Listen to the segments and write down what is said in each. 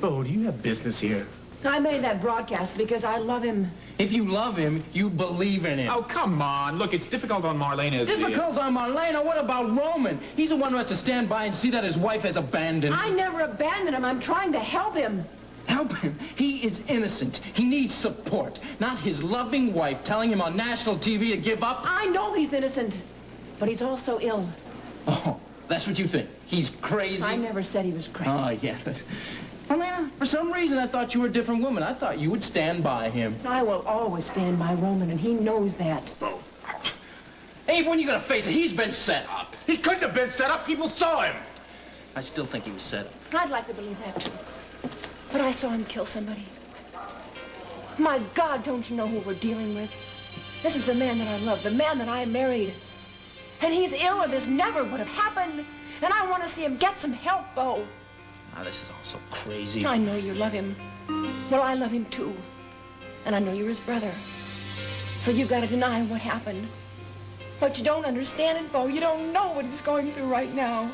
Bo, do you have business here? I made that broadcast because I love him. If you love him, you believe in him. Oh, come on. Look, it's difficult on Marlena. Difficult on Marlena? What about Roman? He's the one who has to stand by and see that his wife has abandoned him. I never abandoned him. I'm trying to help him. Help him. He is innocent. He needs support. Not his loving wife telling him on national TV to give up. I know he's innocent, but he's also ill. Oh, that's what you think. He's crazy? I never said he was crazy. Oh, yeah. Marlena, for some reason I thought you were a different woman. I thought you would stand by him. I will always stand by Roman, and he knows that. Bo. Abe, when you gonna face it? He's been set up. He couldn't have been set up. People saw him. I still think he was set up. I'd like to believe that, too. But I saw him kill somebody. My God, don't you know who we're dealing with? This is the man that I love, the man that I married. And he's ill, or this never would have happened. And I want to see him get some help, Bo. Now, this is all so crazy. I know you love him. Well, I love him, too. And I know you're his brother. So you've got to deny what happened. But you don't understand it, Bo. You don't know what he's going through right now.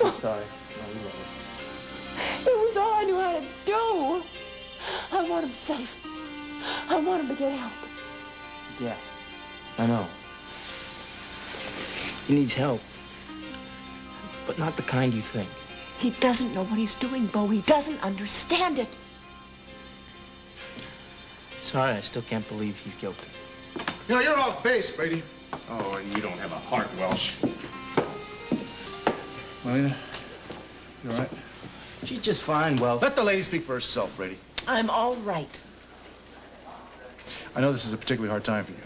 I'm sorry. It was all I knew how to do. I want him safe. I want him to get help. Yeah, I know. He needs help. But not the kind you think. He doesn't know what he's doing, Bo. He doesn't understand it. Sorry, I still can't believe he's guilty. You know, you're off base, Brady. Oh, and you don't have a heart, Welsh. Marlena, you all right? She's just fine, well. Let the lady speak for herself, Brady. I'm all right. I know this is a particularly hard time for you.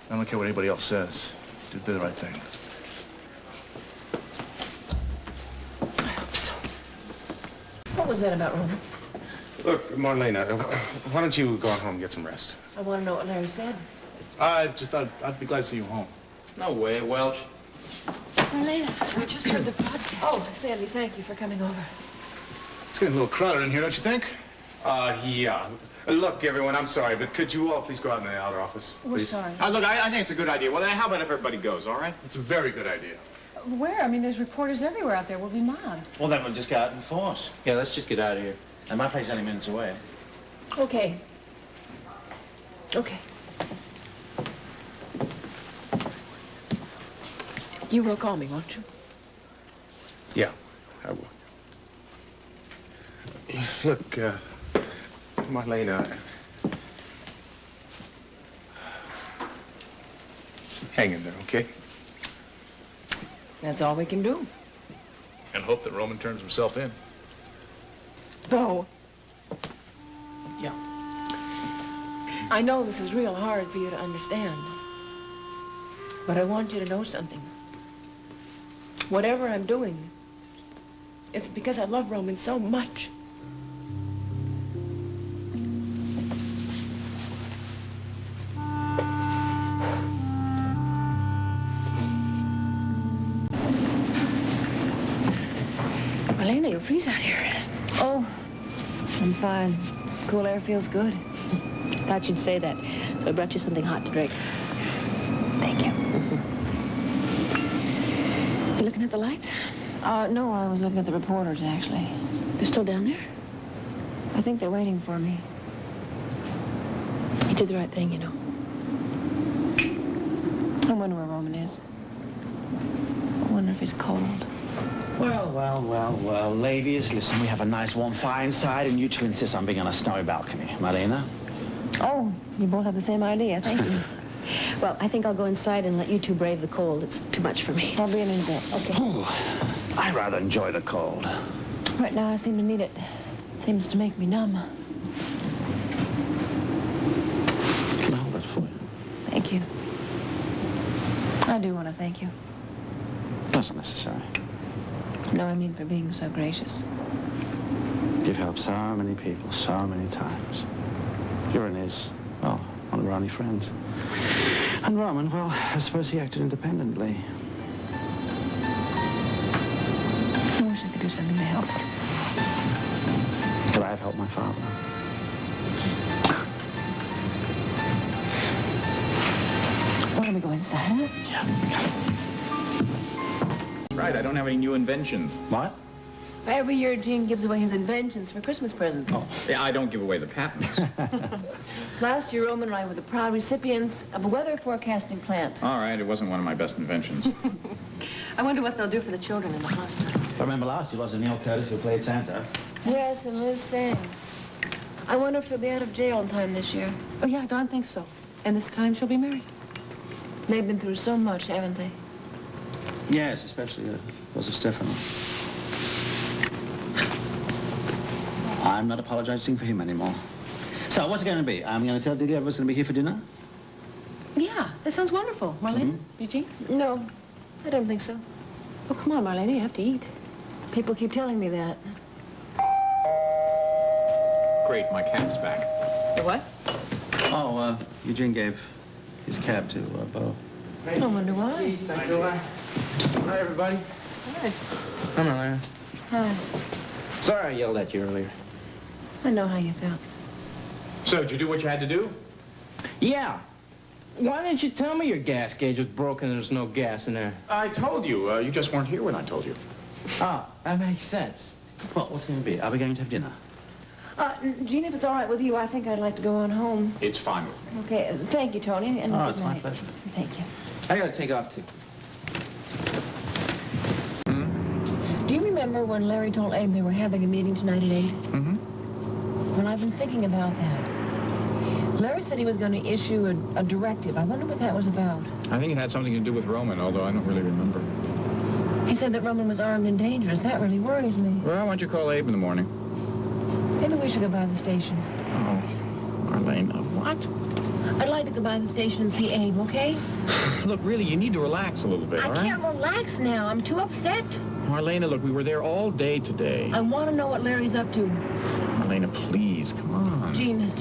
I don't care what anybody else says. You did the right thing. I hope so. What was that about, Roman? Look, Marlena, why don't you go on home and get some rest? I want to know what Larry said. I just thought I'd be glad to see you home. No way, Welch. Marlena, we just heard the podcast. Oh, Sandy, thank you for coming over. It's getting a little crowded in here, don't you think? Yeah. Look, everyone, I'm sorry, but could you all please go out in the outer office? We're please? sorry. Look, I think it's a good idea. Well, how about if everybody goes, all right? It's a very good idea. Where? I mean, there's reporters everywhere out there. We'll be mobbed. Well, then we'll just go out in force. Yeah, let's just get out of here. And my place only minutes away. Okay. Okay. You will call me, won't you? Yeah, I will. Look, Marlena, hang in there, okay? That's all we can do. And hope that Roman turns himself in. Bo. Yeah. I know this is real hard for you to understand. But I want you to know something. Whatever I'm doing, it's because I love Roman so much. Marlena, you'll freeze out here. Oh, I'm fine. Cool air feels good. Thought you'd say that, so I brought you something hot to drink. Thank you. You looking at the lights? No, I was looking at the reporters, actually. They're still down there? I think they're waiting for me. He did the right thing, you know. I wonder where Roman is. I wonder if he's cold. Well, ladies, listen, we have a nice warm fire inside, and you two insist on being on a snowy balcony. Marlena? Oh, you both have the same idea. Thank you. Well, I think I'll go inside and let you two brave the cold. It's too much for me. I'll be in a bit. Okay. Oh, I rather enjoy the cold. Right now, I seem to need it. Seems to make me numb. No, that's for you. Thank you. I do want to thank you. That's not necessary. No, I mean for being so gracious. You've helped so many people so many times. You're in his, well, one of our only friends. And Roman, well, I suppose he acted independently. I wish I could do something to help. Could I have helped my father? Why don't we go inside? Yeah. Right, I don't have any new inventions. What? Every year, Gene gives away his inventions for Christmas presents. Oh, yeah, I don't give away the patents. Last year, Roman and I were the proud recipients of a weather forecasting plant. All right, it wasn't one of my best inventions. I wonder what they'll do for the children in the hospital. I remember last year was Neil Curtis who played Santa. Yes, and Liz sang. I wonder if she'll be out of jail in time this year. Oh, yeah, Don thinks so. And this time she'll be married. They've been through so much, haven't they? Yes, especially because of Stefano. I'm not apologizing for him anymore. So, what's it going to be? I'm going to tell Didi everyone's going to be here for dinner? Yeah, that sounds wonderful. Marlena, Eugene? No, I don't think so. Oh, come on, Marlena, you have to eat. People keep telling me that. Great, my cab's back. The what? Oh, Eugene gave his cab to Bo. I wonder why. Thanks a lot. Hi, everybody. Hi. Hi, Marlena. Hi. Sorry I yelled at you earlier. I know how you felt. So, did you do what you had to do? Yeah. Why didn't you tell me your gas gauge was broken and there's no gas in there? I told you. You just weren't here when I told you. Oh, that makes sense. Well, what's it going to be? Are we going to have dinner? Gene, if it's all right with you, I think I'd like to go on home. It's fine with me. Okay, thank you, Tony. And Oh, good it's my night. pleasure. Thank you. I gotta take off, too. Do you remember when Larry told Abe they were having a meeting tonight at 8? Mm-hmm. Well, I've been thinking about that. Larry said he was going to issue a directive. I wonder what that was about. I think it had something to do with Roman, although I don't really remember. He said that Roman was armed and dangerous. That really worries me. Well, why don't you call Abe in the morning? Maybe we should go by the station. Oh, Marlena, what? I'd like to go by the station and see Abe, okay? Look, really, you need to relax a little bit, all I right? can't relax now. I'm too upset. Marlena, look, we were there all day today. I want to know what Larry's up to. Marlena, please, come on. Gene,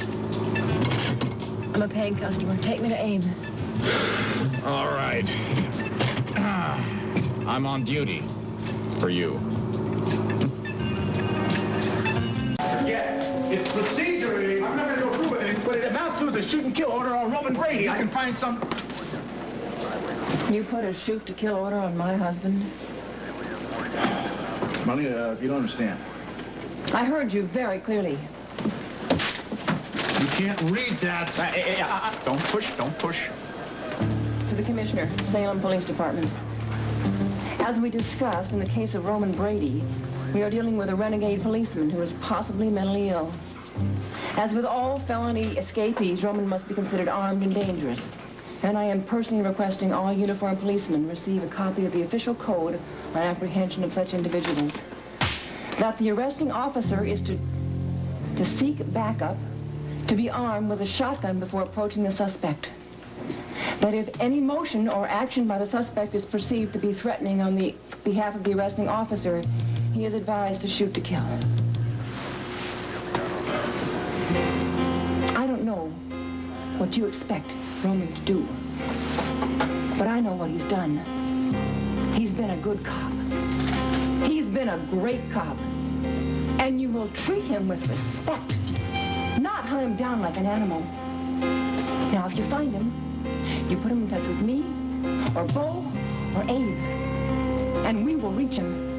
I'm a paying customer. Take me to Abe. All right. I'm on duty for you. Yeah, it's procedure. I'm not going to go through with it, but it amounts to a shoot and kill order on Roman Brady. I can find some... You put a shoot-to-kill order on my husband? Marlena, you don't understand. I heard you very clearly. You can't read that. Don't push, don't push. To the Commissioner, Salem Police Department. As we discussed in the case of Roman Brady, we are dealing with a renegade policeman who is possibly mentally ill. As with all felony escapees, Roman must be considered armed and dangerous. And I am personally requesting all uniformed policemen receive a copy of the official code on apprehension of such individuals. That the arresting officer is to seek backup, to be armed with a shotgun before approaching the suspect. That if any motion or action by the suspect is perceived to be threatening on the behalf of the arresting officer, he is advised to shoot to kill. I don't know what you expect Roman to do, but I know what he's done. He's been a good cop. He's been a great cop. And you will treat him with respect, not hunt him down like an animal. Now, if you find him, you put him in touch with me, or Bo, or Abe, and we will reach him.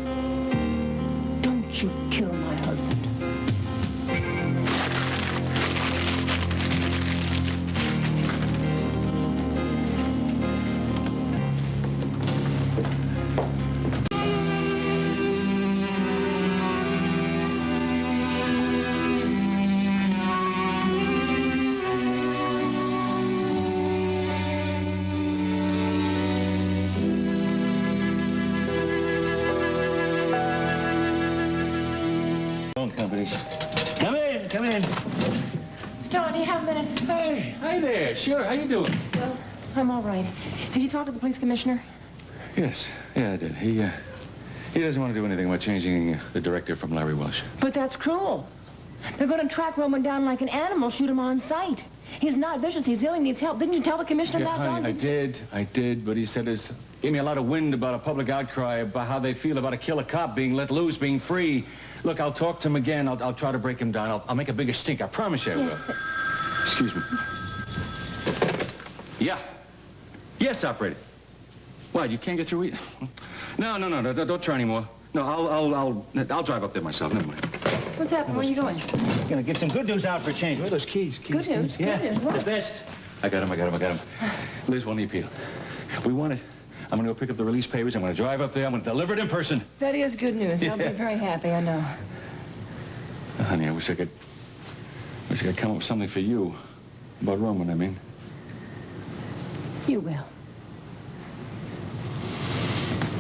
Don't you kill my husband. Come in. John, do you have a minute? Hey, hi there. Sure, how you doing? Well, I'm all right. Did you talk to the police commissioner? Yes, yeah, I did. He doesn't want to do anything about changing the directive from Larry Welsh. But that's cruel. They're going to track Roman down like an animal, shoot him on sight. He's not vicious. He's ill. He needs help. Didn't you tell the commissioner that, John? I did, but he said gave me a lot of wind about a public outcry about how they'd feel about a killer cop being let loose, being free. Look, I'll talk to him again. I'll try to break him down. I'll make a bigger stink. I promise you I will. Excuse me. Yeah. Yes, operator. What, you can't get through either? No, don't try anymore. No, I'll drive up there myself. Never mind. What's happening? Where are you going? Gonna get some good news out for a change. Where are those keys? Good news? Yeah, Good news. What? the best. I got him. Liz won the appeal. We won it. I'm going to go pick up the release papers. I'm going to drive up there. I'm going to deliver it in person. That is good news. I'll be Yeah. very happy, I know. Honey, I wish I could come up with something for you. About Roman, I mean. You will.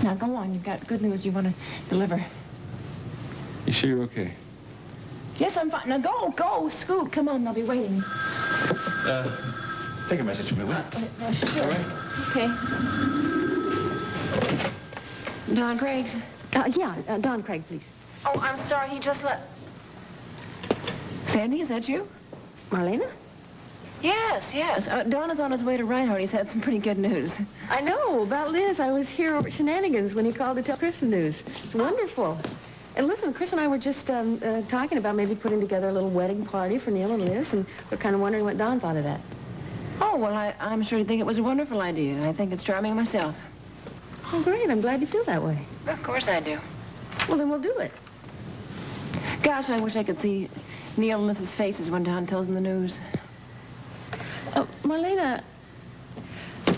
Now, go on. You've got good news you want to deliver. You sure you're okay? Yes, I'm fine. Now, go. Scoot. Come on. I'll be waiting. Take a message from me, will you? Sure. All right. Okay. Don Craig's. Don Craig, please. Oh, I'm sorry. He just left. Sandy, is that you? Marlena? Yes. Don is on his way to Reinhardt. He's had some pretty good news. I know, about Liz. I was here over at Shenanigans when he called to tell Chris the news. It's wonderful. And listen, Chris and I were just talking about maybe putting together a little wedding party for Neil and Liz, and we're kind of wondering what Don thought of that. Oh, well, I'm sure you think it was a wonderful idea. I think it's charming myself. Oh, great. I'm glad you feel that way. Of course I do. Well, then we'll do it. Gosh, I wish I could see Neil and Liz's faces when Don tells them the news. Marlena,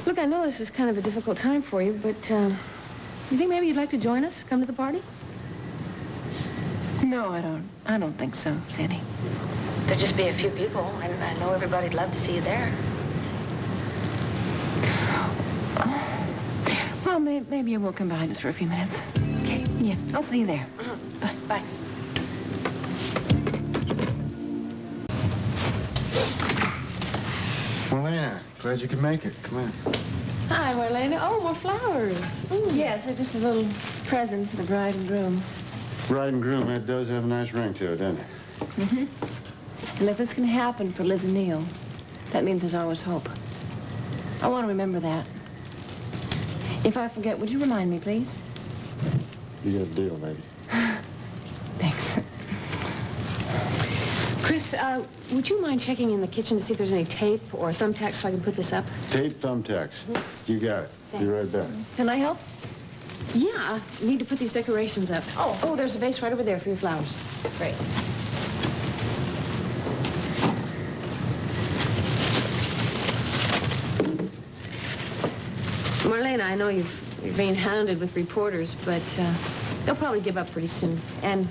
look, I know this is kind of a difficult time for you, but you think maybe you'd like to join us, come to the party? No, I don't think so, Sandy. There'd just be a few people, and I know everybody'd love to see you there. Well, maybe I will come by just for a few minutes. Okay. Yeah, I'll see you there. Bye. Bye. Marlena, glad you could make it. Come in. Hi, Marlena. Oh, more flowers. Ooh. Yes, just a little present for the bride and groom. Bride and groom, that does have a nice ring to it, doesn't it? Mm-hmm. And if this can happen for Liz and Neil, that means there's always hope. I want to remember that. If I forget, would you remind me, please? You got a deal, baby. Thanks. Chris, would you mind checking in the kitchen to see if there's any tape or thumbtacks so I can put this up? Tape, thumbtacks. You got it. Thanks. Be right back. Can I help? Yeah, I need to put these decorations up. Oh, there's a vase right over there for your flowers. Great. Marlena, I know you're being hounded with reporters, but they'll probably give up pretty soon. And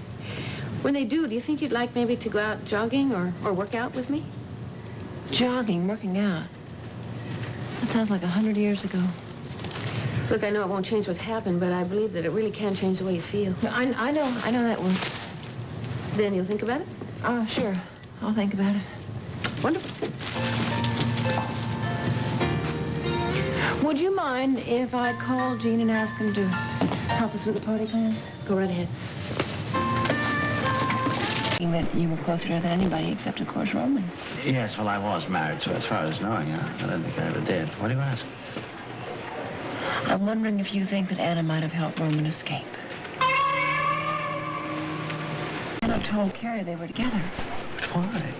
when they do you think you'd like maybe to go out jogging or work out with me? Jogging, working out. That sounds like 100 years ago. Look, I know it won't change what's happened, but I believe that it really can change the way you feel. I know that works. Then you'll think about it? Oh, sure. I'll think about it. Wonderful. Would you mind if I called Gene and asked him to help us with the party plans? Go right ahead. That you were closer to her than anybody except, of course, Roman. Yes, well, I was married, so as far as knowing, I don't think I ever did. What do you ask? I'm wondering if you think that Anna might have helped Roman escape. Anna told Carrie they were together. But why?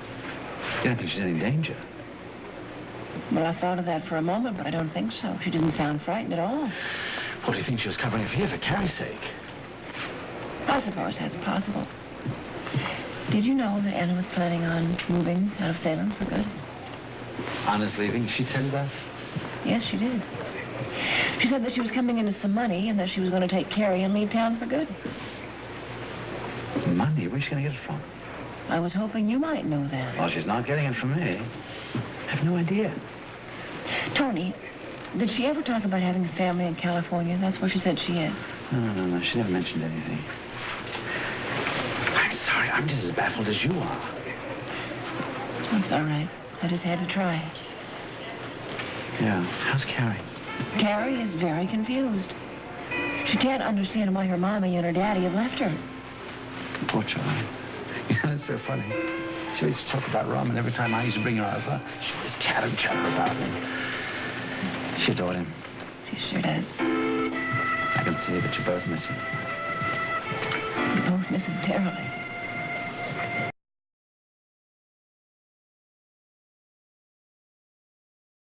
You don't think she's in danger? Well, I thought of that for a moment, but I don't think so. She didn't sound frightened at all. What do you think she was covering it for you, for Carrie's sake? I suppose that's possible. Did you know that Anna was planning on moving out of Salem for good? Anna's leaving? Did she tell you that? Yes, she did. She said that she was coming into some money and that she was going to take Carrie and leave town for good. Money? Where's she going to get it from? I was hoping you might know that. Well, she's not getting it from me. I have no idea. Tony, did she ever talk about having a family in California? That's where she said she is. No. She never mentioned anything. I'm sorry. I'm just as baffled as you are. That's all right. I just had to try. Yeah. How's Carrie? Carrie is very confused. She can't understand why her mommy and her daddy have left her. Poor child. You know, it's so funny. She used to talk about Roman every time I used to bring her over. She always chatter about him. She adored him. She sure does. I can see that you both miss him. We both miss him terribly.